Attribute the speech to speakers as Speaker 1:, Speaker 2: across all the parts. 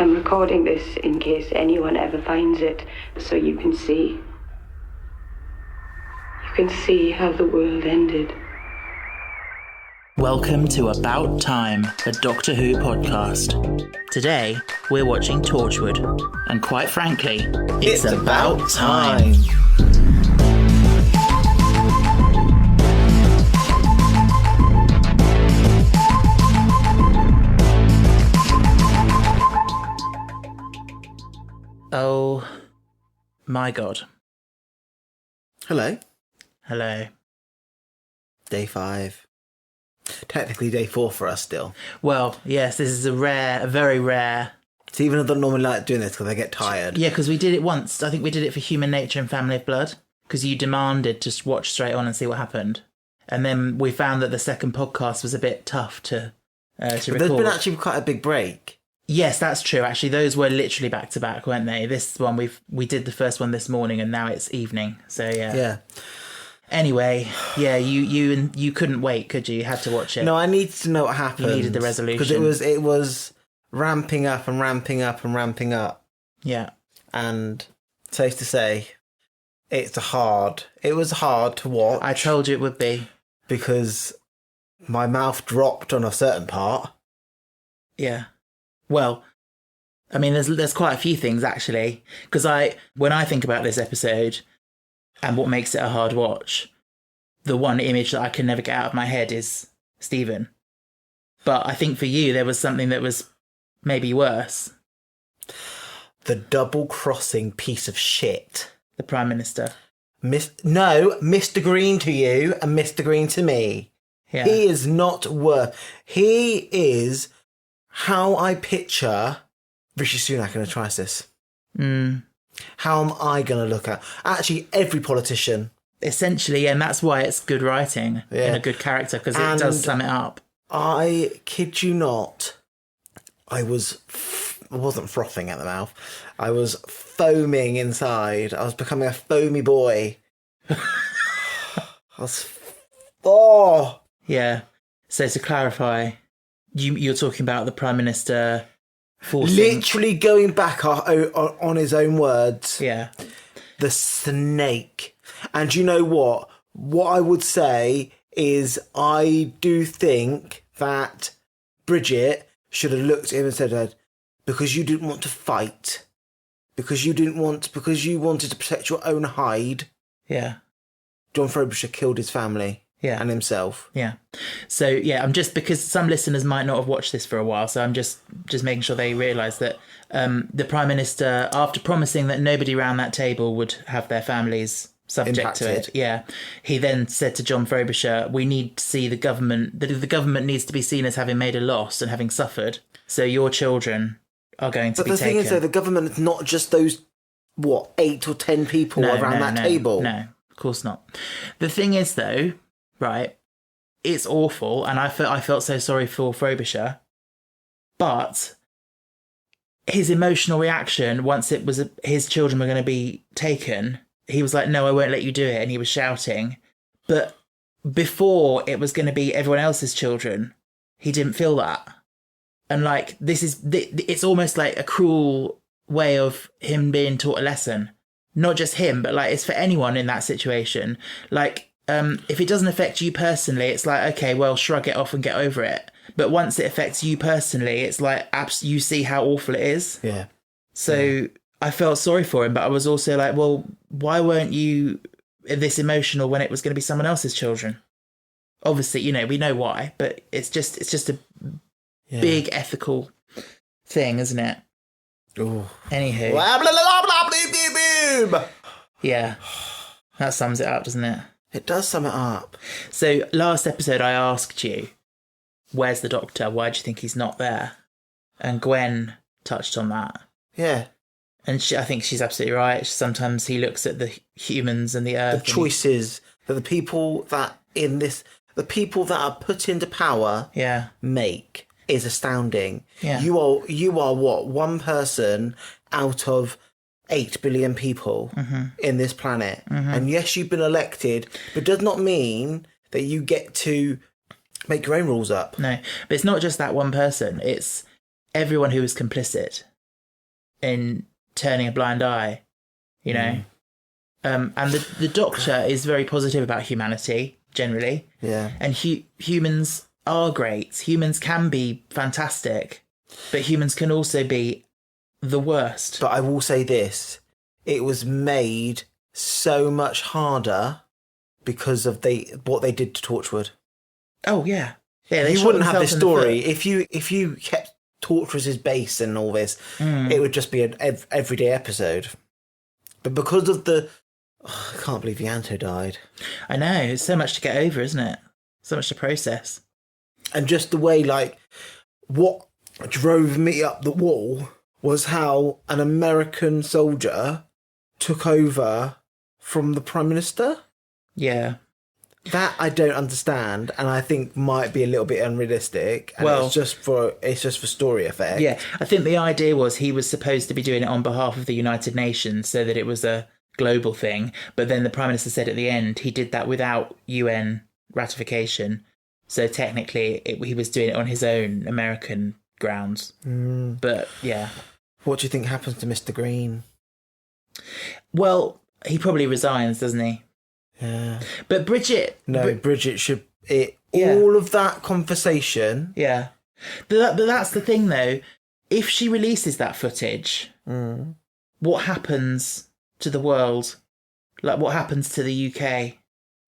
Speaker 1: I'm recording this in case anyone ever finds it, so you can see. You can see how the world ended.
Speaker 2: Welcome to About Time, a Doctor Who podcast. Today, we're watching Torchwood, and quite frankly, it's about time. Oh my god.
Speaker 3: Hello.
Speaker 2: Hello.
Speaker 3: Day 5. Technically day 4 for us still.
Speaker 2: Well, yes, this is a very rare...
Speaker 3: So even though I don't normally like doing this because I get tired.
Speaker 2: Yeah, because we did it once. I think we did it for Human Nature and Family of Blood, because you demanded to watch straight on and see what happened. And then we found that the second podcast was a bit tough to record.
Speaker 3: There's been actually quite a big break.
Speaker 2: Yes, that's true. Actually, those were literally back to back, weren't they? This one we did the first one this morning, and now it's evening. So yeah.
Speaker 3: Yeah.
Speaker 2: Anyway, yeah, you couldn't wait, could you? You had to watch it.
Speaker 3: No, I needed to know what happened.
Speaker 2: You needed the resolution
Speaker 3: because it was ramping up and ramping up and ramping up.
Speaker 2: Yeah.
Speaker 3: And safe to say, it was hard to watch.
Speaker 2: I told you it would be,
Speaker 3: because my mouth dropped on a certain part.
Speaker 2: Yeah. Well, I mean, there's quite a few things, actually. Because when I think about this episode and what makes it a hard watch, the one image that I can never get out of my head is Stephen. But I think for you, there was something that was maybe worse.
Speaker 3: The double-crossing piece of shit.
Speaker 2: The Prime Minister.
Speaker 3: Mr. Green to you and Mr. Green to me.
Speaker 2: Yeah.
Speaker 3: He is not worth... He is... how I picture Rishi Sunak in a crisis. How am I going to look at... Actually, every politician.
Speaker 2: Essentially, and that's why it's good writing and a good character, because it does sum it up.
Speaker 3: I kid you not, I wasn't frothing at the mouth. I was foaming inside. I was becoming a foamy boy.
Speaker 2: Yeah. So to clarify... You're talking about the Prime Minister forcing...
Speaker 3: Literally going back on his own words.
Speaker 2: Yeah.
Speaker 3: The snake. And you know what? What I would say is I do think that Bridget should have looked at him and said, because you didn't want to fight, because you wanted to protect your own hide.
Speaker 2: Yeah.
Speaker 3: John Frobisher killed his family.
Speaker 2: Yeah.
Speaker 3: And himself. Yeah.
Speaker 2: So, yeah, I'm just... because some listeners might not have watched this for a while, so I'm just making sure they realise that the Prime Minister, after promising that nobody around that table would have their families subject to it, he then said to John Frobisher, we need to see the government needs to be seen as having made a loss and having suffered, so your children are going to be taken.
Speaker 3: But the thing is, though, the government is not just those, 8 or 10 people around that table?
Speaker 2: No, of course not. The thing is, though... Right, it's awful, and I felt so sorry for Frobisher, but his emotional reaction once it was his children were going to be taken, he was like, "No, I won't let you do it," and he was shouting. But before it was going to be everyone else's children, he didn't feel that, and like it's almost like a cruel way of him being taught a lesson. Not just him, but like it's for anyone in that situation, like. If it doesn't affect you personally, it's like, okay, well, shrug it off and get over it. But once it affects you personally, it's like, you see how awful it is.
Speaker 3: Yeah.
Speaker 2: So I felt sorry for him, but I was also like, well, why weren't you this emotional when it was going to be someone else's children? Obviously, we know why, but it's just a big ethical thing, isn't it?
Speaker 3: Ooh.
Speaker 2: Anywho.
Speaker 3: Blah, blah, blah, blah, blah, blah.
Speaker 2: Yeah. That sums it up, doesn't it?
Speaker 3: It does sum it up.
Speaker 2: So last episode I asked you, where's the Doctor? Why do you think he's not there? And Gwen touched on that.
Speaker 3: Yeah.
Speaker 2: And I think she's absolutely right. Sometimes he looks at the humans and the Earth.
Speaker 3: The choices that the people that are put into power make is astounding.
Speaker 2: Yeah.
Speaker 3: You are what? One person out of 8 billion people in this planet. And yes, you've been elected, but does not mean that you get to make your own rules up.
Speaker 2: No, but it's not just that one person. It's everyone who was complicit. in turning a blind eye, you know. And the Doctor is very positive about humanity generally.
Speaker 3: Yeah.
Speaker 2: And humans are great. Humans can be fantastic, but humans can also be the worst.
Speaker 3: But I will say this: it was made so much harder because of what they did to Torchwood.
Speaker 2: Oh yeah, yeah. They
Speaker 3: You
Speaker 2: shot
Speaker 3: wouldn't have this
Speaker 2: themselves in the
Speaker 3: story if you kept Torchwood's base and all this. It would just be an everyday episode. But because of I can't believe Yanto died.
Speaker 2: I know, it's so much to get over, isn't it? So much to process.
Speaker 3: And just the way, like, what drove me up the wall was how an American soldier took over from the Prime Minister.
Speaker 2: Yeah.
Speaker 3: That I don't understand, and I think might be a little bit unrealistic. And
Speaker 2: Well,
Speaker 3: it's just for story effect.
Speaker 2: Yeah, I think the idea was he was supposed to be doing it on behalf of the United Nations so that it was a global thing. But then the Prime Minister said at the end he did that without UN ratification. So technically he was doing it on his own American grounds. But yeah.
Speaker 3: What do you think happens to Mr. Green?
Speaker 2: Well, he probably resigns, doesn't he?
Speaker 3: Yeah.
Speaker 2: But Bridget...
Speaker 3: Bridget should...
Speaker 2: Yeah.
Speaker 3: All of that conversation...
Speaker 2: Yeah. But that's the thing, though. If she releases that footage, what happens to the world? Like, what happens to the UK?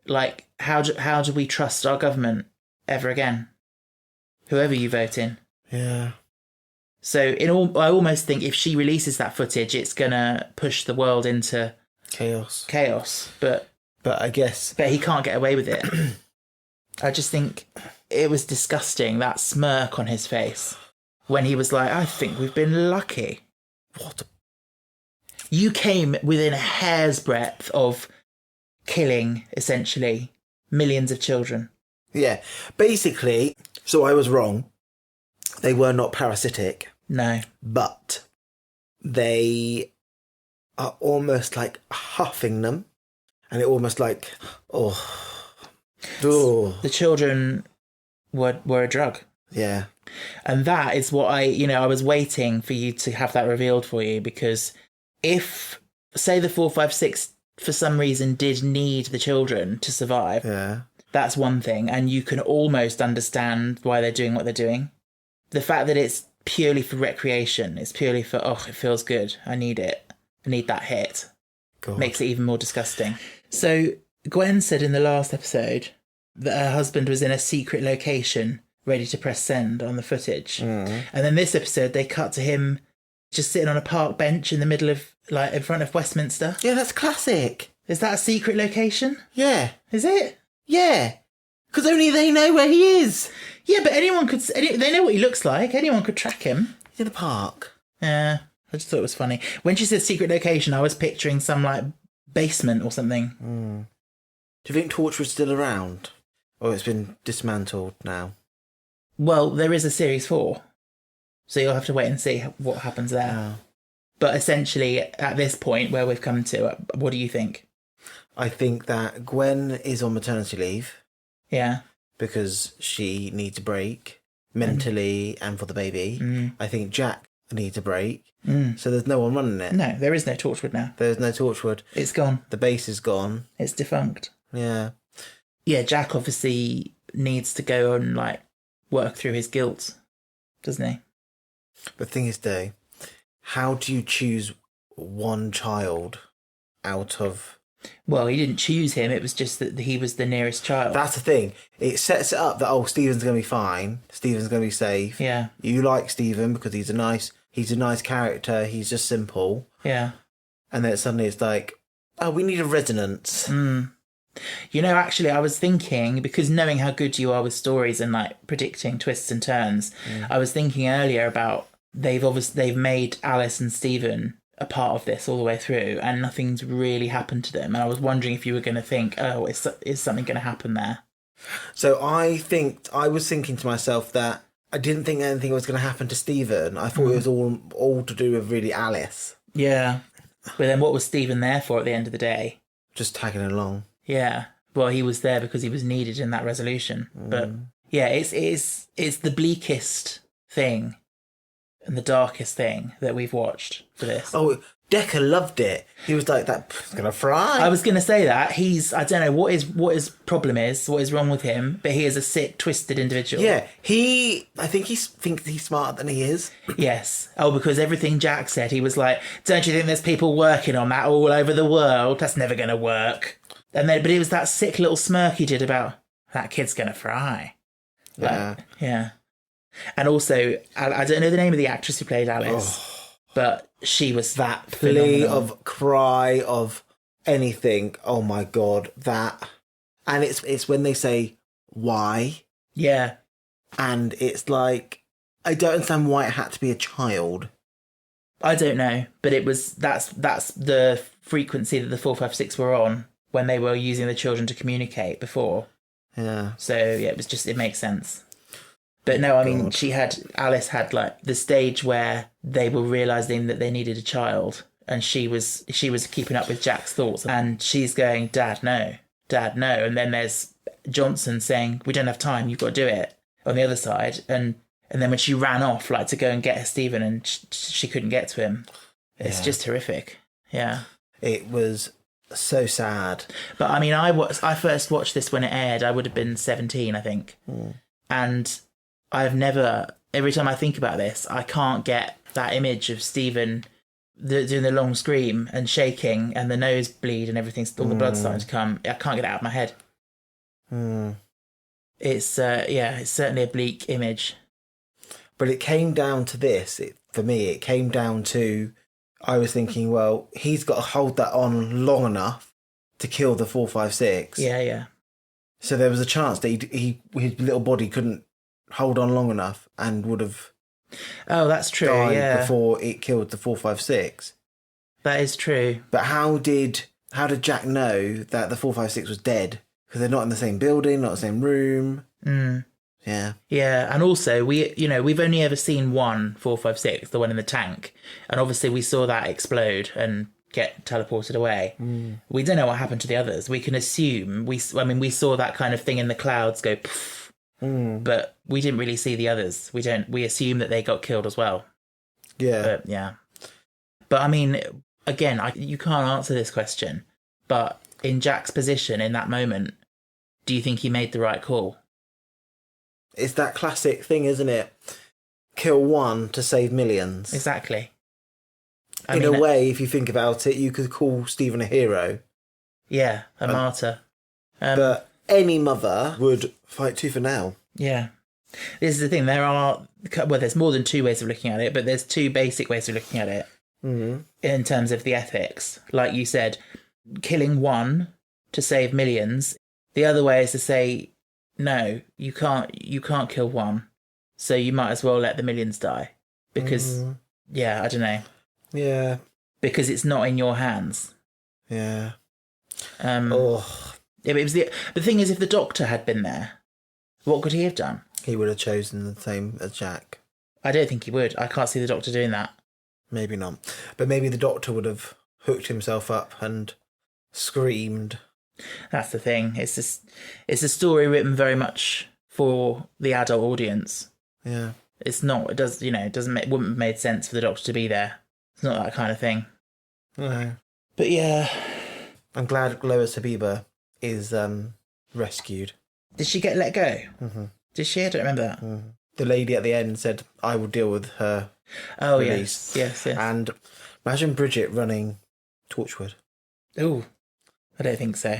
Speaker 2: Like, how do we trust our government ever again? Whoever you vote in.
Speaker 3: Yeah.
Speaker 2: So I almost think if she releases that footage, it's going to push the world into... Chaos. But
Speaker 3: I guess...
Speaker 2: But he can't get away with it. I just think it was disgusting, that smirk on his face, when he was like, I think we've been lucky.
Speaker 3: What?
Speaker 2: You came within a hair's breadth of killing, essentially, millions of children.
Speaker 3: Yeah. Basically, so I was wrong. They were not parasitic.
Speaker 2: No.
Speaker 3: But they are almost like huffing them. And it almost like, oh.
Speaker 2: The children were a drug.
Speaker 3: Yeah.
Speaker 2: And that is what I was waiting for you to have that revealed for you, because if, say, the 456 for some reason did need the children to survive, that's one thing, and you can almost understand why they're doing what they're doing. The fact that it's purely for recreation, it's purely for, it feels good, I need it, I need that hit, makes it even more disgusting. So Gwen said in the last episode that her husband was in a secret location ready to press send on the footage. And then this episode, they cut to him just sitting on a park bench in the middle of, like, in front of Westminster.
Speaker 3: Yeah, that's classic.
Speaker 2: Is that a secret location?
Speaker 3: Yeah.
Speaker 2: Is it?
Speaker 3: Yeah. Because only they know where he is.
Speaker 2: Yeah, but they know what he looks like. Anyone could track him.
Speaker 3: He's in a park.
Speaker 2: Yeah, I just thought it was funny. When she said secret location, I was picturing some, like, basement or something.
Speaker 3: Do you think Torchwood's still around? Or it's been dismantled now?
Speaker 2: Well, there is a Series 4. So you'll have to wait and see what happens there. But essentially, at this point where we've come to, what do you think?
Speaker 3: I think that Gwen is on maternity leave.
Speaker 2: Yeah.
Speaker 3: Because she needs a break, mentally and for the baby. I think Jack needs a break. So there's no one running it.
Speaker 2: No, there is no Torchwood now.
Speaker 3: There's no Torchwood.
Speaker 2: It's gone.
Speaker 3: The base is gone.
Speaker 2: It's defunct.
Speaker 3: Yeah.
Speaker 2: Yeah, Jack obviously needs to go and, like, work through his guilt, doesn't he?
Speaker 3: But the thing is, though, how do you choose one child out of...
Speaker 2: Well, he didn't choose him. It was just that he was the nearest child.
Speaker 3: That's the thing. It sets it up that, Stephen's going to be fine. Stephen's going to be safe.
Speaker 2: Yeah.
Speaker 3: You like Stephen because he's a nice character. He's just simple.
Speaker 2: Yeah.
Speaker 3: And then suddenly it's like, we need a resonance.
Speaker 2: You know, actually, I was thinking, because knowing how good you are with stories and, like, predicting twists and turns, I was thinking earlier about they've made Alice and Stephen a part of this all the way through, and nothing's really happened to them. And I was wondering if you were going to think, is something going to happen there?
Speaker 3: So I was thinking to myself that I didn't think anything was going to happen to Stephen. I thought it was all to do with really Alice.
Speaker 2: Yeah. But then what was Stephen there for at the end of the day?
Speaker 3: Just tagging along.
Speaker 2: Yeah. Well, he was there because he was needed in that resolution. But yeah, it's the bleakest thing and the darkest thing that we've watched for this.
Speaker 3: Oh, Dekker loved it. He was like, "That's gonna fry."
Speaker 2: I was going to say that I don't know what his problem is, what is wrong with him, but he is a sick, twisted individual.
Speaker 3: Yeah, I think he thinks he's smarter than he is.
Speaker 2: Yes. Oh, because everything Jack said, he was like, "Don't you think there's people working on that all over the world? That's never going to work." And then, but it was that sick little smirk he did about that kid's going to fry.
Speaker 3: Yeah.
Speaker 2: Yeah. And also, I don't know the name of the actress who played Alice. But she was
Speaker 3: That
Speaker 2: phenomenal.
Speaker 3: plea of cry of anything. Oh my God, that. And it's when they say, "Why?"
Speaker 2: Yeah.
Speaker 3: And it's like, I don't understand why it had to be a child.
Speaker 2: I don't know, but that's the frequency that the 456 were on when they were using the children to communicate before.
Speaker 3: Yeah.
Speaker 2: So yeah, it makes sense. But no, I mean, Alice had like the stage where they were realizing that they needed a child, and she was keeping up with Jack's thoughts, and she's going, Dad, no. And then there's Johnson saying, "We don't have time, you've got to do it," on the other side. And then when she ran off, like to go and get her Stephen, and she couldn't get to him. It's just horrific. Yeah. It
Speaker 3: was so sad.
Speaker 2: But I mean, I first watched this when it aired. I would have been 17, I think. And I've never, every time I think about this, I can't get that image of Stephen doing the long scream and shaking and the nosebleed and everything, all the blood starting to come. I can't get it out of my head. It's, it's certainly a bleak image.
Speaker 3: But it came down to this, for me, it came down to, I was thinking, well, he's got to hold that on long enough to kill the 456.
Speaker 2: Yeah.
Speaker 3: So there was a chance that his little body couldn't hold on long enough and would have
Speaker 2: that's true.
Speaker 3: died before it killed the 456.
Speaker 2: That is true.
Speaker 3: But how did Jack know that the 456 was dead? Because they're not in the same building, not the same room. Yeah. Yeah,
Speaker 2: and also we've only ever seen one 456, the one in the tank, and obviously we saw that explode and get teleported away. We don't know what happened to the others. We can assume we saw that kind of thing in the clouds go poof. But we didn't really see the others. We assume that they got killed as well. But I mean, again, you can't answer this question, but in Jack's position in that moment, do you think he made the right call?
Speaker 3: It's that classic thing, isn't it? Kill one to save millions.
Speaker 2: Exactly.
Speaker 3: In a way, if you think about it, you could call Stephen a hero.
Speaker 2: Yeah, a martyr.
Speaker 3: But any mother would fight tooth and nail.
Speaker 2: Yeah. This is the thing. There's more than two ways of looking at it, but there's two basic ways of looking at it in terms of the ethics. Like you said, killing one to save millions. The other way is to say, no, you can't kill one, so you might as well let the millions die. Because, I don't know. Yeah. Because it's not in your hands.
Speaker 3: Yeah.
Speaker 2: Yeah, but the thing is, if the Doctor had been there, what could he have done?
Speaker 3: He would have chosen the same as Jack.
Speaker 2: I don't think he would. I can't see the Doctor doing that.
Speaker 3: Maybe not. But maybe the Doctor would have hooked himself up and screamed.
Speaker 2: That's the thing. It's a story written very much for the adult audience.
Speaker 3: Yeah.
Speaker 2: It's not. It does. It wouldn't have made sense for the Doctor to be there. It's not that kind of thing.
Speaker 3: No.
Speaker 2: But yeah,
Speaker 3: I'm glad Lois Habiba is rescued.
Speaker 2: Did she get let go? Did she? I don't remember that.
Speaker 3: The lady at the end said, "I will deal with her."
Speaker 2: Oh
Speaker 3: release.
Speaker 2: Yes.
Speaker 3: And imagine Bridget running Torchwood.
Speaker 2: Oh, I don't think so.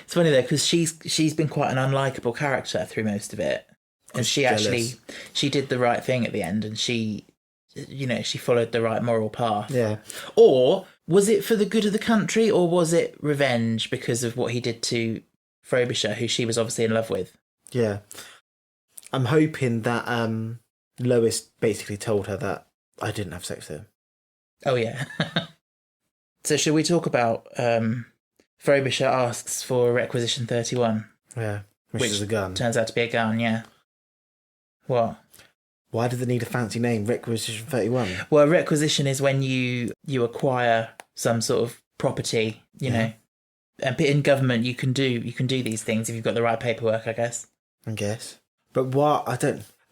Speaker 2: It's funny though, because she's been quite an unlikable character through most of it, and she did the right thing at the end, and she followed the right moral path.
Speaker 3: Yeah.
Speaker 2: Or was it for the good of the country, or was it revenge because of what he did to Frobisher, who she was obviously in love with?
Speaker 3: Yeah. I'm hoping that Lois basically told her that I didn't have sex with him.
Speaker 2: Oh, yeah. So should we talk about Frobisher asks for Requisition 31?
Speaker 3: Yeah, which is a gun.
Speaker 2: Turns out to be a gun, yeah. What?
Speaker 3: Why did they need a fancy name, Requisition 31?
Speaker 2: Well, requisition is when you acquire some sort of property, you know. And in government, you can do these things if you've got the right paperwork, I guess.
Speaker 3: But what?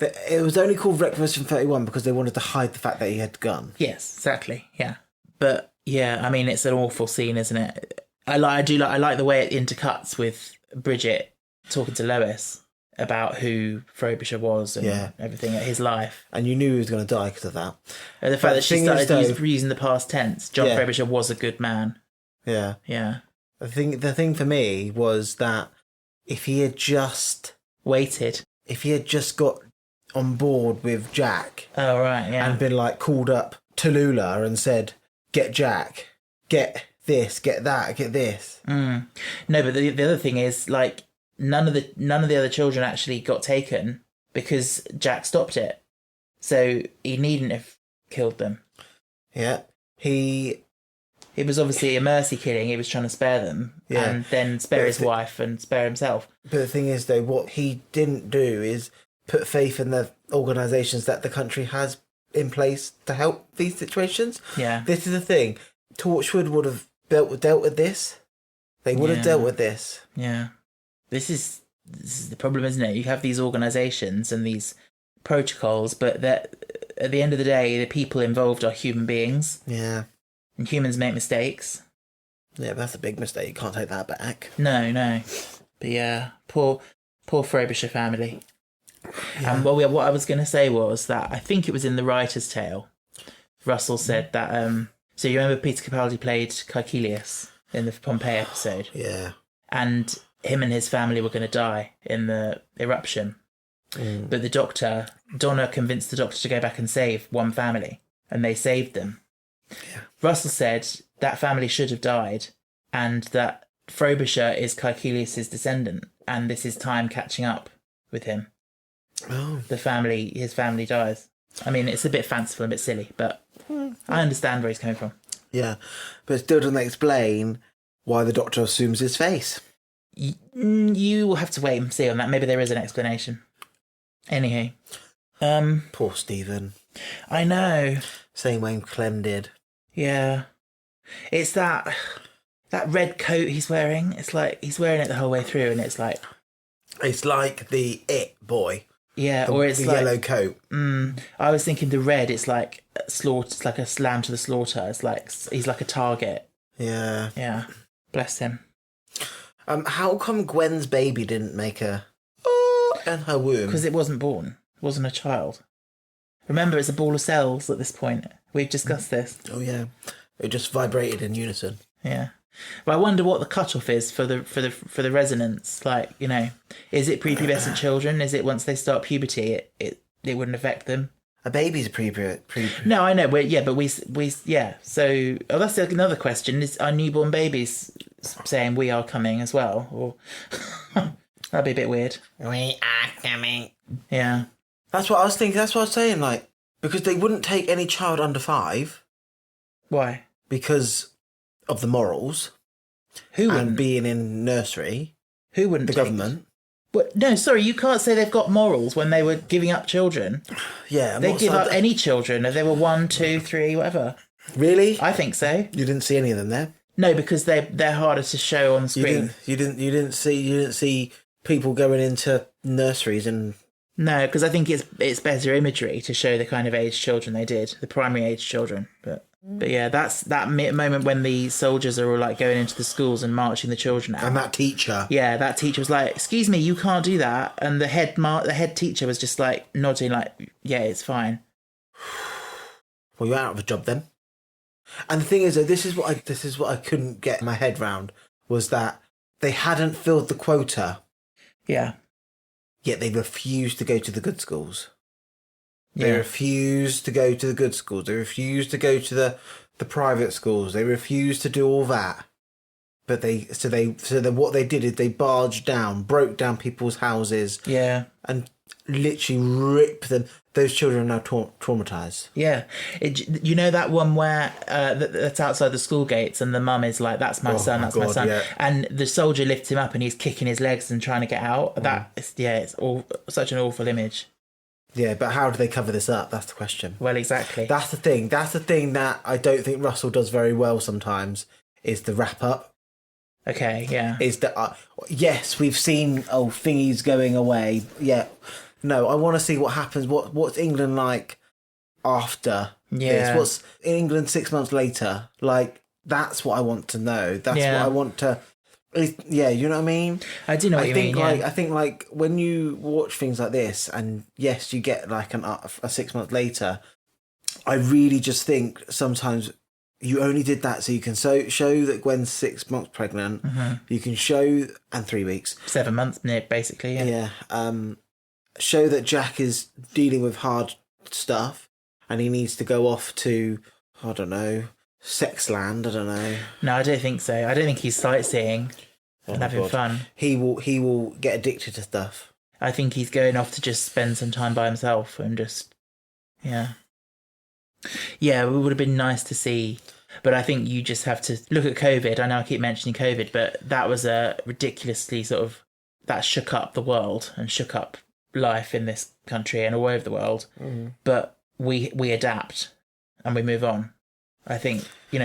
Speaker 3: It was only called Requisition 31 because they wanted to hide the fact that he had a gun.
Speaker 2: Yes, exactly. Yeah, but yeah, I mean, it's an awful scene, isn't it? I like the way it intercuts with Bridget talking to Lois about who Frobisher was and everything, his life.
Speaker 3: And you knew he was going to die because of that.
Speaker 2: And the fact that she started using the past tense. John Frobisher was a good man.
Speaker 3: Yeah.
Speaker 2: Yeah.
Speaker 3: The thing for me was that if he had just got on board with Jack.
Speaker 2: Oh, right, yeah.
Speaker 3: And been like called up to Lula and said, get Jack, get this, get that, get this.
Speaker 2: No, but the other thing is, like, none of the other children actually got taken because Jack stopped it. So he needn't have killed them.
Speaker 3: Yeah.
Speaker 2: It was obviously a mercy killing. He was trying to spare them and then spare his wife and spare himself.
Speaker 3: But the thing is, though, what he didn't do is put faith in the organisations that the country has in place to help these situations.
Speaker 2: Yeah.
Speaker 3: This is the thing. Torchwood would have dealt with this. They would have dealt with this.
Speaker 2: Yeah. This is the problem, isn't it? You have these organisations and these protocols, but that at the end of the day, the people involved are human beings.
Speaker 3: Yeah.
Speaker 2: And humans make mistakes.
Speaker 3: Yeah, that's a big mistake. You can't take that back.
Speaker 2: No. But yeah, poor Frobisher family.
Speaker 3: Yeah.
Speaker 2: And what I was going to say was that I think it was in the writer's tale. Russell said that. So you remember Peter Capaldi played Caecilius in the Pompeii episode?
Speaker 3: Yeah.
Speaker 2: And him and his family were going to die in the eruption. But Donna convinced the doctor to go back and save one family, and they saved them.
Speaker 3: Yeah.
Speaker 2: Russell said that family should have died, and that Frobisher is Caecilius's descendant, and this is time catching up with him.
Speaker 3: Oh.
Speaker 2: His family dies. I mean, it's a bit fanciful and a bit silly, but I understand where he's coming from.
Speaker 3: Yeah, but it still doesn't explain why the doctor assumes his face.
Speaker 2: You will have to wait and see on that. Maybe there is an explanation. Anyhow.
Speaker 3: Poor Stephen.
Speaker 2: I know.
Speaker 3: Same way Clem did.
Speaker 2: Yeah. It's that red coat he's wearing. It's like he's wearing it the whole way through, and it's like...
Speaker 3: It's like the It boy.
Speaker 2: Yeah,
Speaker 3: or it's the like, yellow coat.
Speaker 2: I was thinking the red. It's like slaughter. It's like a slam to the slaughter. It's like he's like a target.
Speaker 3: Yeah.
Speaker 2: Yeah. Bless him.
Speaker 3: How come Gwen's baby didn't make a in her womb?
Speaker 2: Because it wasn't born. It wasn't a child. Remember, it's a ball of cells at this point. We've discussed this.
Speaker 3: Oh yeah. It just vibrated in unison.
Speaker 2: Yeah. But I wonder what the cutoff is for the resonance. Like, you know, is it prepubescent children? Is it once they start puberty, it wouldn't affect them?
Speaker 3: A baby's pre.
Speaker 2: No, I know. But we So that's another question: is are newborn babies saying we are coming as well? Or that'd be a bit weird.
Speaker 3: We are coming.
Speaker 2: Yeah.
Speaker 3: That's what I was thinking. That's what I was saying. Like, because they wouldn't take any child under 5.
Speaker 2: Why?
Speaker 3: Because of the morals.
Speaker 2: Who wouldn't?
Speaker 3: And being in nursery.
Speaker 2: Who wouldn't?
Speaker 3: The government.
Speaker 2: But no, sorry, you can't say they've got morals when they were giving up children.
Speaker 3: Yeah,
Speaker 2: they give up any children if they were 1, 2, 3, whatever.
Speaker 3: Really?
Speaker 2: I think so.
Speaker 3: You didn't see any of them there.
Speaker 2: No, because they're harder to show on screen.
Speaker 3: You didn't see people going into nurseries and.
Speaker 2: No, because I think it's better imagery to show the kind of age children they did, the primary age children. But yeah, that's that moment when the soldiers are all like going into the schools and marching the children out.
Speaker 3: And that teacher.
Speaker 2: Yeah, that teacher was like, "Excuse me, you can't do that." And the head teacher was just like nodding, like, "Yeah, it's fine."
Speaker 3: Well, you're out of a job then. And the thing is, though, this is what I couldn't get my head round, was that they hadn't filled the quota.
Speaker 2: Yeah.
Speaker 3: Yet they refused to go to the good schools.
Speaker 2: Yeah.
Speaker 3: They refused to go to the good schools. They refused to go to the private schools. They refused to do all that. But what they did is they barged down, broke down people's houses.
Speaker 2: Yeah.
Speaker 3: And literally ripped them. Those children are now traumatized.
Speaker 2: Yeah. You know that one where that's outside the school gates and the mum is like, "That's my son, that's my son."
Speaker 3: Yeah.
Speaker 2: And the soldier lifts him up and he's kicking his legs and trying to get out. It's such an awful image.
Speaker 3: Yeah, but how do they cover this up? That's the question.
Speaker 2: Well, exactly.
Speaker 3: That's the thing. That's the thing that I don't think Russell does very well sometimes, is the wrap up.
Speaker 2: Okay, yeah.
Speaker 3: Is that, yes, we've seen, thingy's going away. Yeah, No, I want to see what happens. What's England like after
Speaker 2: Yeah.
Speaker 3: this? What's England 6 months later? Like, that's what I want to know. That's what I want to. Yeah, you know what I mean.
Speaker 2: I do know what you mean.
Speaker 3: I think like when you watch things like this, and yes, you get like a 6 months later. I really just think sometimes you only did that so you can show that Gwen's 6 months pregnant.
Speaker 2: Mm-hmm.
Speaker 3: You can show and 3 weeks,
Speaker 2: 7 months, basically. Yeah.
Speaker 3: Yeah. Show that Jack is dealing with hard stuff, and he needs to go off to, I don't know, sex land. I don't know.
Speaker 2: No, I don't think so. I don't think he's sightseeing and having fun.
Speaker 3: He will get addicted to stuff.
Speaker 2: I think he's going off to just spend some time by himself and just, yeah. Yeah, it would have been nice to see. But I think you just have to look at COVID. I know I keep mentioning COVID, but that was a ridiculously that shook up the world and shook up life in this country and all over the world.
Speaker 3: Mm.
Speaker 2: But we adapt and we move on. I think,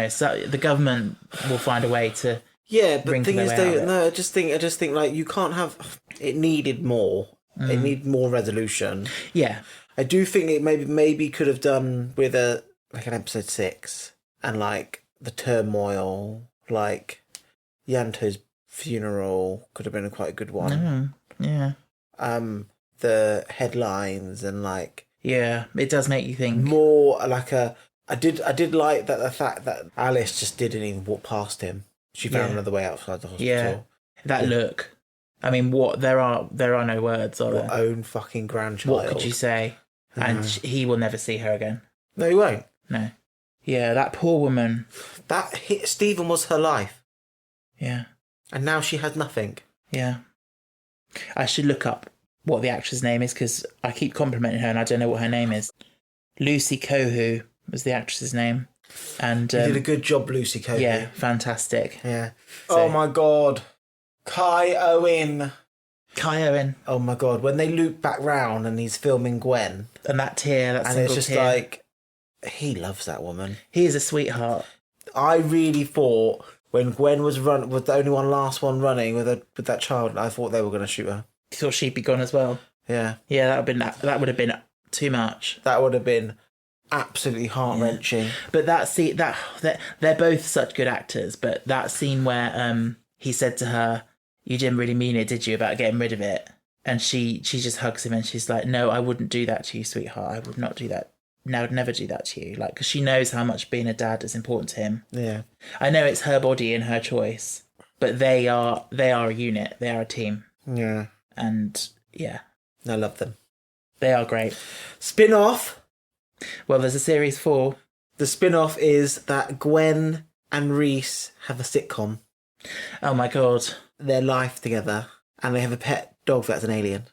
Speaker 2: so the government will find a way to.
Speaker 3: Yeah, but the thing is, I just think like you can't have. It needed more. It needed more resolution.
Speaker 2: Yeah,
Speaker 3: I do think it maybe could have done with an episode 6 and like the turmoil, like Yanto's funeral could have been quite a good one.
Speaker 2: Yeah.
Speaker 3: The headlines and like.
Speaker 2: Yeah, it does make you think
Speaker 3: more like a. I did like that the fact that Alice just didn't even walk past him. She found another way outside the hospital.
Speaker 2: Yeah, that look. I mean, there are no words, are there?
Speaker 3: Your own fucking grandchild.
Speaker 2: What could you say? And he will never see her again.
Speaker 3: No, he won't.
Speaker 2: No. Yeah, that poor woman.
Speaker 3: Stephen was her life.
Speaker 2: Yeah.
Speaker 3: And now she has nothing.
Speaker 2: Yeah. I should look up what the actress' name is because I keep complimenting her and I don't know what her name is. Lucy Cohu was the actress's name. And
Speaker 3: you did a good job, Lucy Cohu.
Speaker 2: Yeah, fantastic.
Speaker 3: Yeah. So, oh my God. Kai Owen. Oh my God. When they loop back round and he's filming Gwen.
Speaker 2: And that tear, that
Speaker 3: and
Speaker 2: single
Speaker 3: it's just
Speaker 2: tear.
Speaker 3: like, he loves that woman.
Speaker 2: He is a sweetheart.
Speaker 3: I really thought when Gwen was the only last one running with that child, I thought they were going to shoot her.
Speaker 2: You thought she'd be gone as well?
Speaker 3: Yeah.
Speaker 2: Yeah, that would have been too much.
Speaker 3: That would have been absolutely heart-wrenching.
Speaker 2: But they're both such good actors, but that scene where he said to her, "You didn't really mean it, did you, about getting rid of it?" And she just hugs him and she's like, "No, I wouldn't do that to you, sweetheart. I would not do that. No, I would never do that to you." Like, because she knows how much being a dad is important to him.
Speaker 3: Yeah.
Speaker 2: I know it's her body and her choice, but they are a unit. They are a team.
Speaker 3: Yeah.
Speaker 2: And yeah.
Speaker 3: I love them.
Speaker 2: They are great.
Speaker 3: Spin-off.
Speaker 2: Well, there's a series 4.
Speaker 3: The spin-off is that Gwen and Reese have a sitcom.
Speaker 2: Oh my God.
Speaker 3: Their life together. And they have a pet dog that's an alien.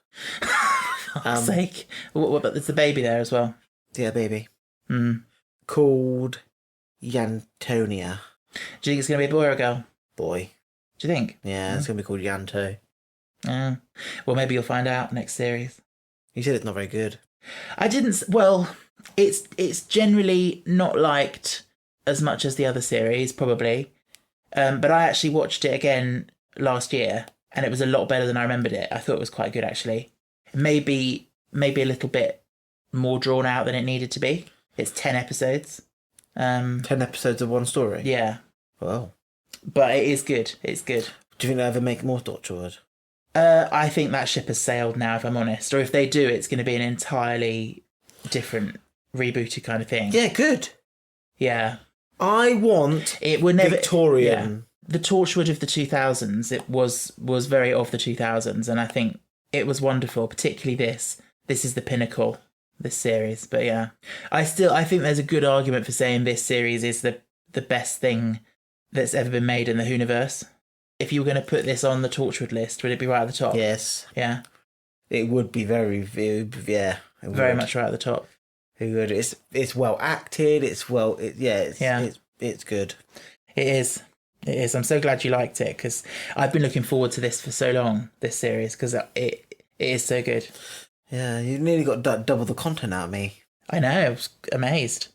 Speaker 2: For fuck's sake. What about, there's the baby there as well?
Speaker 3: Yeah, baby.
Speaker 2: Mm.
Speaker 3: Called Yantonia.
Speaker 2: Do you think it's going to be a boy or a girl?
Speaker 3: Boy.
Speaker 2: Do you think?
Speaker 3: Yeah, it's going to be called Yanto.
Speaker 2: Well, maybe you'll find out next series.
Speaker 3: You said it's not very good.
Speaker 2: I didn't... Well, it's generally not liked as much as the other series, probably. But I actually watched it again last year, and it was a lot better than I remembered it. I thought it was quite good, actually. Maybe a little bit more drawn out than it needed to be. It's 10 episodes.
Speaker 3: 10 episodes of one story?
Speaker 2: Yeah.
Speaker 3: Wow.
Speaker 2: But it is good. It's good.
Speaker 3: Do you think they'll ever make more Torchwood?
Speaker 2: I think that ship has sailed now, if I'm honest. Or if they do, it's going to be an entirely different, rebooted kind of thing.
Speaker 3: Yeah, good.
Speaker 2: Yeah.
Speaker 3: I want
Speaker 2: it would never
Speaker 3: Victorian.
Speaker 2: Yeah. The Torchwood of the 2000s, it was very of the 2000s, and I think it was wonderful, particularly this. This is the pinnacle, this series. But yeah, I think there's a good argument for saying this series is the best thing that's ever been made in the Whoniverse. If you were going to put this on the Torchwood list, would it be right at the top?
Speaker 3: Yes.
Speaker 2: Yeah.
Speaker 3: It would be very
Speaker 2: much right at the top.
Speaker 3: It would. It's well acted. It's good.
Speaker 2: It is. It is. I'm so glad you liked it because I've been looking forward to this for so long. This series because it is so good.
Speaker 3: Yeah, you nearly got double the content out of me.
Speaker 2: I know. I was amazed.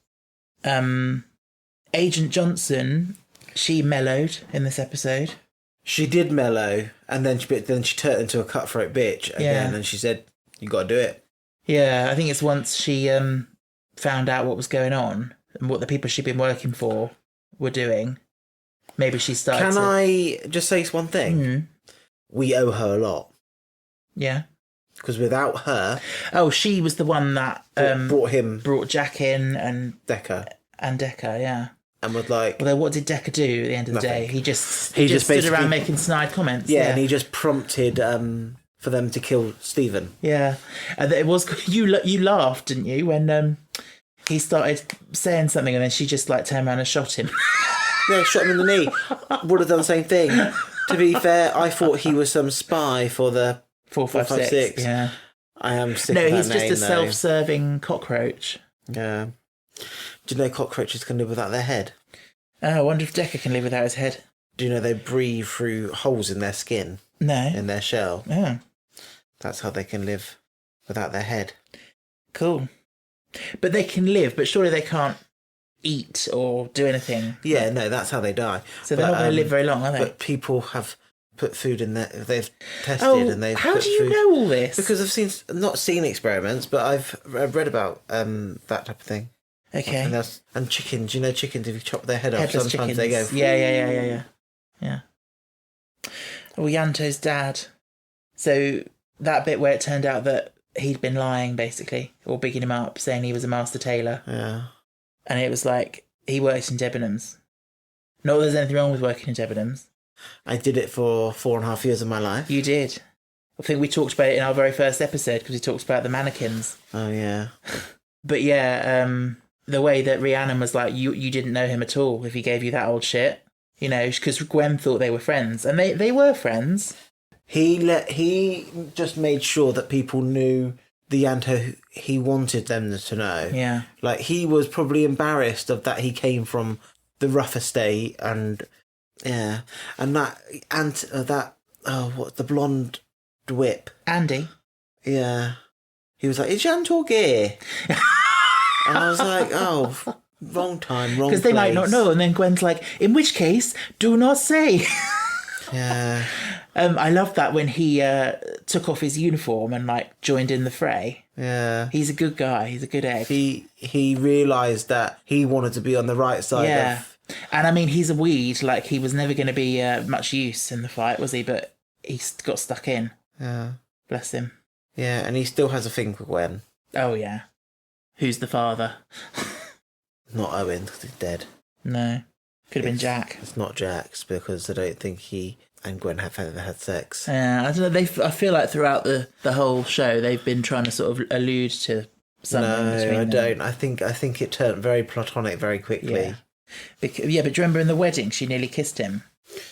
Speaker 2: Agent Johnson, she mellowed in this episode.
Speaker 3: She did mellow, and then she turned into a cutthroat bitch again, and she said, You got to do it.
Speaker 2: Yeah, I think it's once she found out what was going on and what the people she'd been working for were doing. Maybe she started.
Speaker 3: Can I just say one thing?
Speaker 2: Mm.
Speaker 3: We owe her a lot.
Speaker 2: Yeah.
Speaker 3: Because without her...
Speaker 2: Oh, she was the one that
Speaker 3: brought
Speaker 2: Jack in and
Speaker 3: Dekker.
Speaker 2: And Dekker, yeah.
Speaker 3: And was like...
Speaker 2: Although what did Dekker do at the end of the
Speaker 3: Nothing.
Speaker 2: day? He just stood around making snide comments.
Speaker 3: Yeah, and he just prompted for them to kill Stephen.
Speaker 2: Yeah. And it was... You laughed, didn't you, when he started saying something and then she just like turned around and shot him.
Speaker 3: Yeah, shot him in the knee. Would have done the same thing. To be fair, I thought he was some spy for the 456.
Speaker 2: Yeah.
Speaker 3: I am sick
Speaker 2: No,
Speaker 3: of that
Speaker 2: he's just
Speaker 3: name,
Speaker 2: a self-serving cockroach.
Speaker 3: Yeah. Do you know cockroaches can live without their head?
Speaker 2: Oh, I wonder if Dekker can live without his head.
Speaker 3: Do you know they breathe through holes in their skin?
Speaker 2: No.
Speaker 3: In their shell?
Speaker 2: Yeah.
Speaker 3: That's how they can live without their head.
Speaker 2: Cool. But they can live, but surely they can't eat or do anything.
Speaker 3: Yeah, no, that's how they die.
Speaker 2: So they're not going to live very long, are they?
Speaker 3: But people have put food in there. They've tested and they've
Speaker 2: how
Speaker 3: put
Speaker 2: do you
Speaker 3: food...
Speaker 2: know all this?
Speaker 3: Because I've not seen experiments, but I've read about that type of thing.
Speaker 2: Okay.
Speaker 3: And chickens, you know chickens, if you chop their head off,
Speaker 2: Headless
Speaker 3: sometimes
Speaker 2: chickens.
Speaker 3: they go...
Speaker 2: Yeah. Oh, Yanto's dad. So that bit where it turned out that he'd been lying, basically, or bigging him up, saying he was a master tailor.
Speaker 3: Yeah.
Speaker 2: And it was like, he worked in Debenhams. Not that there's anything wrong with working in Debenhams.
Speaker 3: I did it for 4.5 years of my life.
Speaker 2: You did. I think we talked about it in our very first episode, because we talked about the mannequins.
Speaker 3: Oh, yeah.
Speaker 2: But yeah, the way that Rhiannon was like, you didn't know him at all if he gave you that old shit. You know, because Gwen thought they were friends. And they were friends.
Speaker 3: He just made sure that people knew the Yanto he wanted them to know.
Speaker 2: Yeah.
Speaker 3: Like, he was probably embarrassed of that he came from the rough estate and... Yeah. And the blonde whip.
Speaker 2: Andy.
Speaker 3: Yeah. He was like, is Yanto gay? And I was like, oh, wrong time, wrong place.
Speaker 2: Because they might not know. And then Gwen's like, in which case, do not say.
Speaker 3: Yeah.
Speaker 2: I love that when he took off his uniform and like joined in the fray.
Speaker 3: Yeah.
Speaker 2: He's a good guy. He's a good egg.
Speaker 3: He realised that he wanted to be on the right side of...
Speaker 2: And I mean, he's a weed. Like, he was never going to be much use in the fight, was he? But he got stuck in.
Speaker 3: Yeah.
Speaker 2: Bless him.
Speaker 3: Yeah, and he still has a thing for Gwen.
Speaker 2: Oh, yeah. Who's the father?
Speaker 3: Not Owen, because he's dead.
Speaker 2: No. Could have been Jack.
Speaker 3: It's not Jack's, because I don't think he and Gwen have ever had sex.
Speaker 2: Yeah, I don't know. I feel like throughout the whole show, they've been trying to sort of allude to something between them.
Speaker 3: No, I don't. I think it turned very platonic very quickly.
Speaker 2: Yeah. But do you remember in the wedding, she nearly kissed him?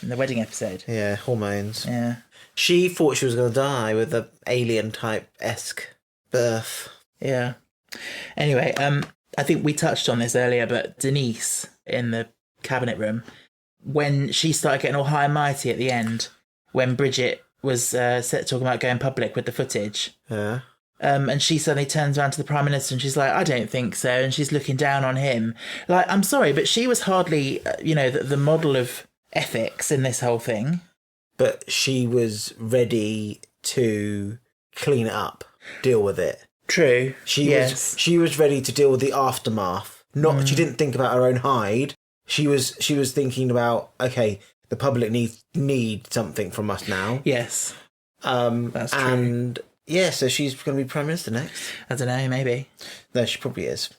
Speaker 2: In the wedding episode.
Speaker 3: Yeah, hormones.
Speaker 2: Yeah.
Speaker 3: She thought she was going to die with an alien-type-esque birth.
Speaker 2: Yeah. Anyway, I think we touched on this earlier, but Denise in the cabinet room, when she started getting all high and mighty at the end, when Bridget was talking about going public with the footage.
Speaker 3: Yeah.
Speaker 2: And she suddenly turns around to the Prime Minister and she's like, I don't think so. And she's looking down on him. Like, I'm sorry, but she was hardly, the model of ethics in this whole thing.
Speaker 3: But she was ready to clean it up, deal with it.
Speaker 2: True.
Speaker 3: She was ready to deal with the aftermath. She didn't think about her own hide. She was thinking about, okay, the public need something from us now.
Speaker 2: Yes. That's true.
Speaker 3: And yeah, so she's going to be Prime Minister next.
Speaker 2: I don't know, maybe.
Speaker 3: No, she probably is.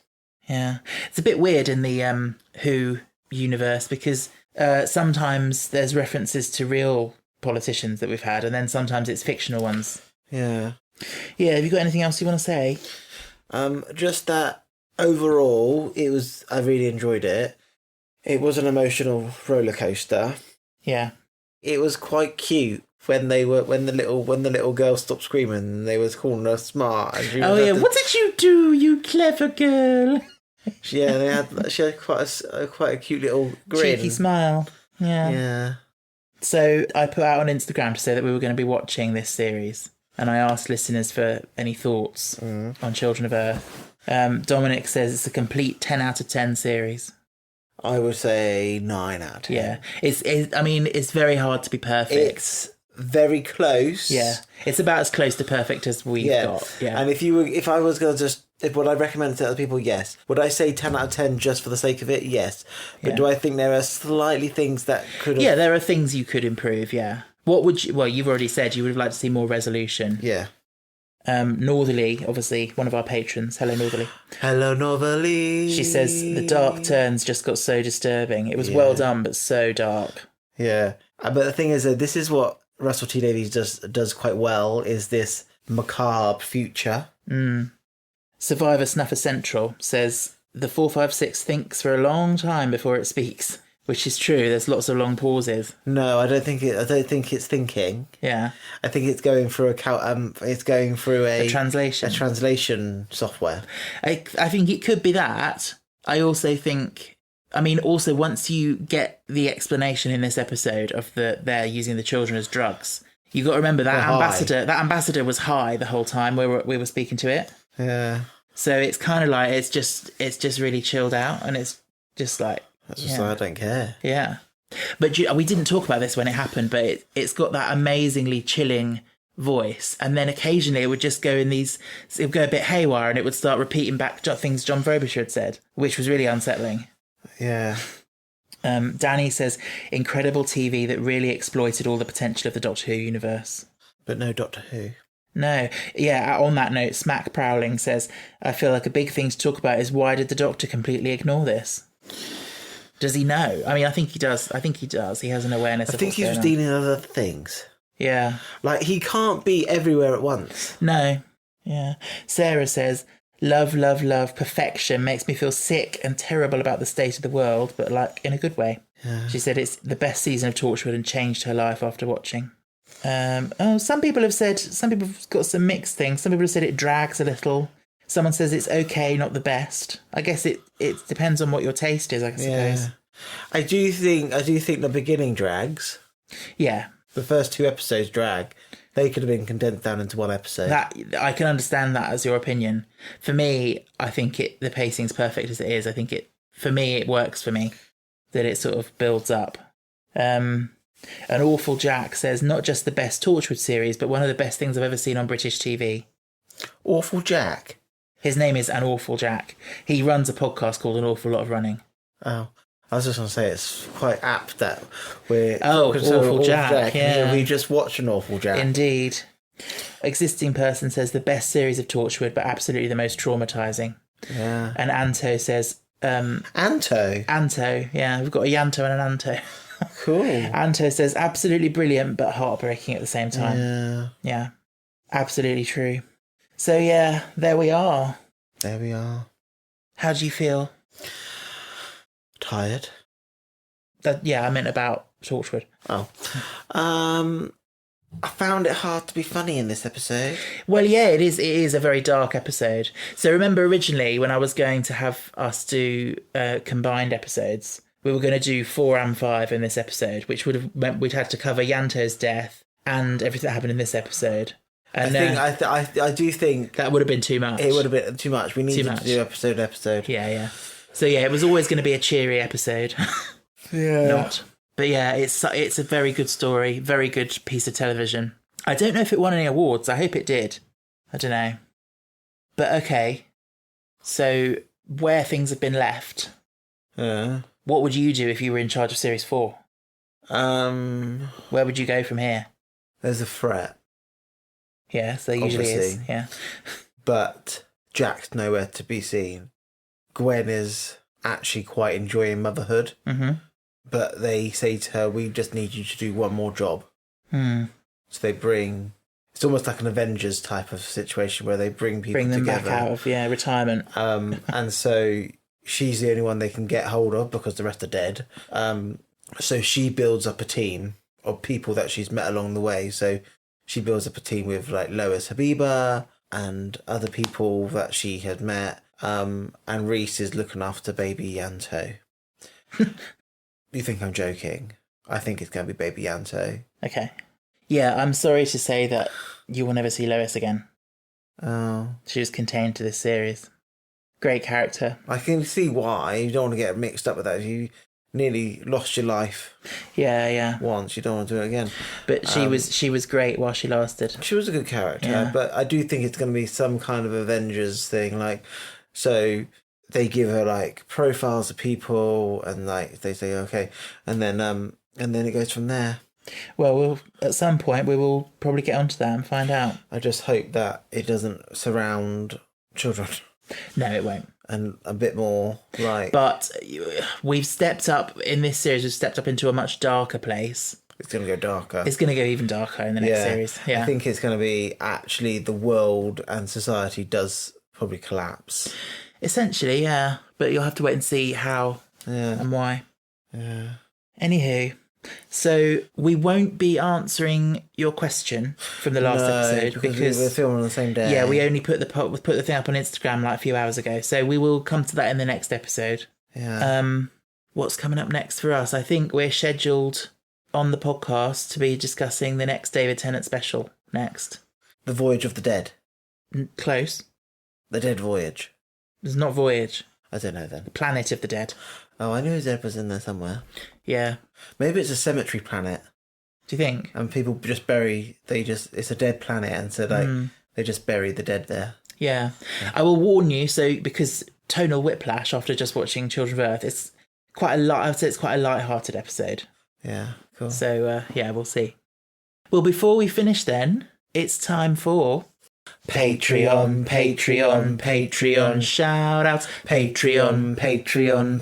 Speaker 2: Yeah. It's a bit weird in the Who universe because sometimes there's references to real politicians that we've had and then sometimes it's fictional ones.
Speaker 3: Yeah.
Speaker 2: Yeah, have you got anything else you want to say?
Speaker 3: Just that overall, I really enjoyed it. It was an emotional roller coaster.
Speaker 2: Yeah.
Speaker 3: It was quite cute when the little girl stopped screaming and they was calling her smart. And
Speaker 2: what did you do, you clever girl?
Speaker 3: She had quite a cute little grin.
Speaker 2: Cheeky smile. Yeah.
Speaker 3: Yeah.
Speaker 2: So I put out on Instagram to say that we were going to be watching this series. And I asked listeners for any thoughts on Children of Earth. Dominic says it's a complete 10 out of 10 series.
Speaker 3: I would say 9 out of 10.
Speaker 2: Yeah. It's very hard to be perfect.
Speaker 3: It's very close.
Speaker 2: Yeah, it's about as close to perfect as we've got. Yeah,
Speaker 3: And if I was going to would I recommend it to other people? Yes. Would I say 10 out of 10 just for the sake of it? Yes. But do I think there are slightly things that could have...
Speaker 2: Yeah, there are things you could improve, yeah. What would you... Well, you've already said you would have liked to see more resolution.
Speaker 3: Yeah.
Speaker 2: Northerly, obviously, one of our patrons. Hello, Northerly.
Speaker 3: Hello, Northerly.
Speaker 2: She says the dark turns just got so disturbing. It was well done, but so dark.
Speaker 3: Yeah. But the thing is, this is what Russell T Davies does quite well, is this macabre future.
Speaker 2: Survivor Snuffer Central says the 456 thinks for a long time before it speaks, which is true. There's lots of long pauses.
Speaker 3: No, I don't think it's thinking.
Speaker 2: Yeah,
Speaker 3: I think it's going through a
Speaker 2: translation
Speaker 3: software.
Speaker 2: I think it could be that. I also think. I mean, also once you get the explanation in this episode of they're using the children as drugs, you got to remember that ambassador. That ambassador was high the whole time we were speaking to it.
Speaker 3: Yeah.
Speaker 2: So it's kind of like it's just really chilled out, and it's just like
Speaker 3: that's just like, I don't care.
Speaker 2: Yeah, but we didn't talk about this when it happened, but it's got that amazingly chilling voice, and then occasionally it would just go in these. It would go a bit haywire, and it would start repeating back things John Frobisher had said, which was really unsettling.
Speaker 3: Yeah.
Speaker 2: Danny says incredible TV that really exploited all the potential of the Doctor Who universe,
Speaker 3: but no Doctor Who.
Speaker 2: No, yeah, on that note, Smack Prowling says, I feel like a big thing to talk about is why did the Doctor completely ignore this? Does he know? I mean, I think he does. He has an awareness of what's going on. I think
Speaker 3: he was dealing with other things.
Speaker 2: Yeah.
Speaker 3: Like, he can't be everywhere at once.
Speaker 2: No. Yeah. Sarah says, love, love, love, perfection makes me feel sick and terrible about the state of the world, but like in a good way. Yeah. She said it's the best season of Torchwood and changed her life after watching. Some people have got some mixed things. Some people have said it drags a little. Someone says it's okay, not the best. I guess it depends on what your taste is, I suppose. Yeah.
Speaker 3: I do think the beginning drags.
Speaker 2: Yeah.
Speaker 3: The first 2 episodes drag. They could have been condensed down into 1 episode.
Speaker 2: That I can understand that as your opinion. For me, I think the pacing's perfect as it is. I think it works for me. That it sort of builds up. An Awful Jack says, not just the best Torchwood series, but one of the best things I've ever seen on British TV.
Speaker 3: Awful Jack?
Speaker 2: His name is An Awful Jack. He runs a podcast called An Awful Lot of Running.
Speaker 3: Oh, I was just going to say it's quite apt that we're...
Speaker 2: Oh, Awful Jack, yeah.
Speaker 3: We just watched An Awful Jack.
Speaker 2: Indeed. Existing Person says, the best series of Torchwood, but absolutely the most traumatising.
Speaker 3: Yeah.
Speaker 2: And Anto says...
Speaker 3: Anto?
Speaker 2: Anto, yeah. We've got a Yanto and an Anto.
Speaker 3: Cool.
Speaker 2: Anto says, absolutely brilliant, but heartbreaking at the same time.
Speaker 3: Yeah.
Speaker 2: Yeah. Absolutely true. So, yeah, there we are.
Speaker 3: There we are.
Speaker 2: How do you feel?
Speaker 3: Tired.
Speaker 2: Yeah, I meant about Torchwood.
Speaker 3: Oh. I found it hard to be funny in this episode.
Speaker 2: Well, yeah, it is a very dark episode. So remember originally when I was going to have us do combined episodes, we were going to do 4 and 5 in this episode, which would have meant we'd had to cover Yanto's death and everything that happened in this episode. And
Speaker 3: I do think
Speaker 2: that would have been too much.
Speaker 3: It would have been too much. We needed to do episode.
Speaker 2: Yeah. So yeah, it was always going to be a cheery episode.
Speaker 3: Yeah.
Speaker 2: Not. But yeah, it's a very good story, very good piece of television. I don't know if it won any awards. I hope it did. I don't know. But okay. So where things have been left.
Speaker 3: Yeah.
Speaker 2: What would you do if you were in charge of Series 4? Where would you go from here?
Speaker 3: There's a threat.
Speaker 2: Yes, there usually is. Yeah.
Speaker 3: But Jack's nowhere to be seen. Gwen is actually quite enjoying motherhood.
Speaker 2: Mm-hmm.
Speaker 3: But they say to her, we just need you to do one more job. So they bring... It's almost like an Avengers type of situation where they bring people together.
Speaker 2: Bring them back out of, retirement.
Speaker 3: And so she's the only one they can get hold of because the rest are dead. So she builds up a team of people that she's met along the way. So she builds up a team with like Lois Habiba and other people that she had met. And Reese is looking after baby Yanto. You think I'm joking? I think it's going to be baby Yanto.
Speaker 2: Okay. Yeah, I'm sorry to say that you will never see Lois again.
Speaker 3: Oh.
Speaker 2: She was contained to this series. Great character.
Speaker 3: I can see why. You don't want to get mixed up with that. nearly lost your life
Speaker 2: Yeah.
Speaker 3: once. You don't want to do it again.
Speaker 2: But she was great while she lasted.
Speaker 3: She was a good character,
Speaker 2: Yeah.
Speaker 3: but I do think it's going to be some kind of Avengers thing. Like, so they give her like profiles of people, and like they say okay, and then it goes from there.
Speaker 2: Well, at some point we will probably get onto that and find out.
Speaker 3: I just hope that it doesn't surround children.
Speaker 2: No, it won't.
Speaker 3: And a bit more like...
Speaker 2: But we've stepped up, in this series, we've stepped up into a much darker place.
Speaker 3: It's going to go darker.
Speaker 2: It's going to go even darker in the next series. Yeah.
Speaker 3: I think it's going to be actually the world and society does probably collapse.
Speaker 2: Essentially, yeah. But you'll have to wait and see how and why.
Speaker 3: Yeah.
Speaker 2: Anywho, so we won't be answering your question from the last episode because
Speaker 3: we were filming on the same day.
Speaker 2: Yeah, we only put the thing up on Instagram like a few hours ago. So we will come to that in the next episode.
Speaker 3: Yeah.
Speaker 2: What's coming up next for us? I think we're scheduled on the podcast to be discussing the next David Tennant special next.
Speaker 3: The Voyage of the Dead.
Speaker 2: Close.
Speaker 3: The Dead Voyage.
Speaker 2: It's not Voyage.
Speaker 3: I don't know then.
Speaker 2: Planet of the Dead.
Speaker 3: Oh, I knew his Dead was in there somewhere.
Speaker 2: Yeah.
Speaker 3: Maybe it's a cemetery planet.
Speaker 2: Do you think?
Speaker 3: And people just it's a dead planet, and so like they just bury the dead there.
Speaker 2: Yeah. I will warn you, because tonal whiplash after just watching Children of Earth, it's quite a lot. I would say it's quite a light-hearted episode.
Speaker 3: Yeah, cool.
Speaker 2: So, we'll see. Well, before we finish then, it's time for... Patreon shout-outs. Patreon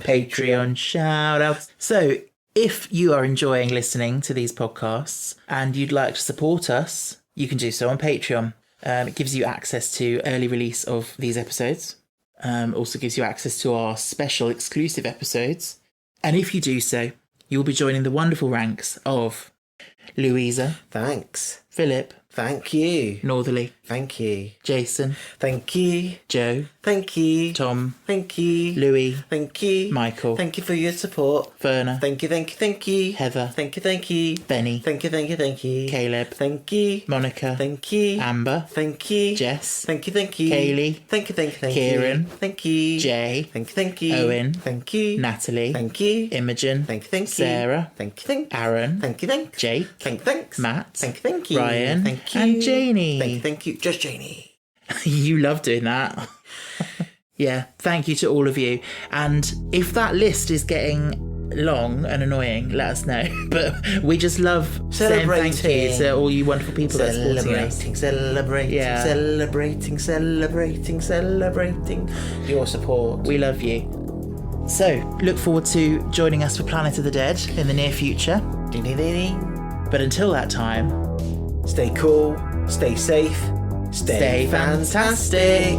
Speaker 2: shout-outs. So, if you are enjoying listening to these podcasts and you'd like to support us, you can do so on Patreon. It gives you access to early release of these episodes. Also gives you access to our special exclusive episodes. And if you do so, you'll be joining the wonderful ranks of Louisa.
Speaker 3: Thanks.
Speaker 2: Philip.
Speaker 3: Thank you.
Speaker 2: Northerly.
Speaker 3: Thank you.
Speaker 2: Jason.
Speaker 3: Thank you.
Speaker 2: Joe.
Speaker 3: Thank you.
Speaker 2: Tom.
Speaker 3: Thank you.
Speaker 2: Louis.
Speaker 3: Thank you.
Speaker 2: Michael.
Speaker 3: Thank you for your support.
Speaker 2: Verna.
Speaker 3: Thank you.
Speaker 2: Heather.
Speaker 3: Thank you.
Speaker 2: Benny.
Speaker 3: Thank you.
Speaker 2: Caleb.
Speaker 3: Thank you.
Speaker 2: Monica.
Speaker 3: Thank you.
Speaker 2: Amber.
Speaker 3: Thank you.
Speaker 2: Jess.
Speaker 3: Thank you.
Speaker 2: Kaylee.
Speaker 3: Thank you.
Speaker 2: Kieran.
Speaker 3: Thank you.
Speaker 2: Jay.
Speaker 3: Thank you.
Speaker 2: Owen.
Speaker 3: Thank you.
Speaker 2: Natalie.
Speaker 3: Thank you.
Speaker 2: Imogen.
Speaker 3: Thank you.
Speaker 2: Sarah.
Speaker 3: Thank you.
Speaker 2: Aaron.
Speaker 3: Thank you.
Speaker 2: Jake.
Speaker 3: Thanks.
Speaker 2: Matt.
Speaker 3: Thank you.
Speaker 2: Ryan.
Speaker 3: Thank you.
Speaker 2: And Janie.
Speaker 3: Thank you. Just Janie.
Speaker 2: You love doing that. Yeah, thank you to all of you. And if that list is getting long and annoying, let us know. But we just love saying thank you to all you wonderful people that are supporting us.
Speaker 3: Celebrating your support.
Speaker 2: We love you. So, look forward to joining us for Planet of the Dead in the near future. But until that time,
Speaker 3: stay cool, stay safe, stay fantastic.